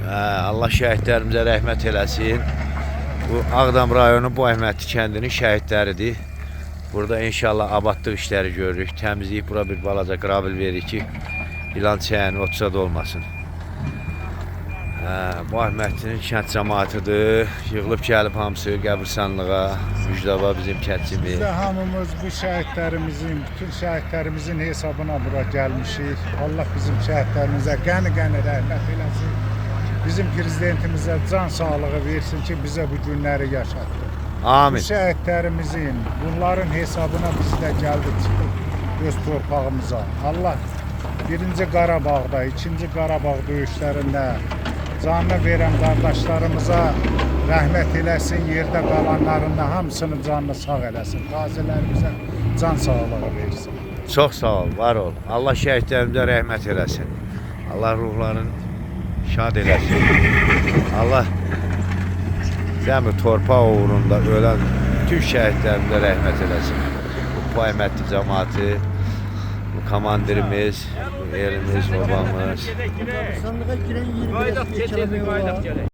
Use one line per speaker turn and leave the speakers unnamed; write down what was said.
Allah şəhidlərimizə rəhmət eləsin. Bu Ağdam rayonu bu Əhmədli kəndinin şəhidləridir. Burada inşallah abadlıq işləri görürük. Təmizləyib bura bir balaca qrabil veririk ki, ilan çəyəni otsad olmasın. Bu Əhmədlinin kənd cəmaətidir. Yığılıb gəlib hamısı qəbirstanlığa. Müjdəba bizim kəndçimiz.
Biz də hamımız bu şəhidlərimizin, bütün şəhidlərimizin hesabına bura gəlmişik. Allah bizim şəhidlərimizə qəni-qəni rəhmət eləsin. Bizim prezidentimizə can sağlığı versin ki, bizə bu günləri yaşatdı.
Amin.
Bu şəhidlərimizin, bunların hesabına biz də gəldik çıxıb öz torpağımıza. Allah birinci Qarabağda, ikinci Qarabağ döyüşlərində canını verən qardaşlarımıza rəhmət eləsin, yerdə qalanların da hamısının canını sağ eləsin. Qazilərimizə can sağlığı versin.
Çox sağ ol, var ol. Allah şəhidlərimizə rəhmət eləsin. Allah ruhlarını şad eləsin. Allah cəmi torpaq uğrunda ölən bütün şəhidlərimizə rəhmət eləsin. Bu Əhmədli cəmaatı, bu komandirimiz, bu elimiz, babamız.
Sandığa giren 20 lira.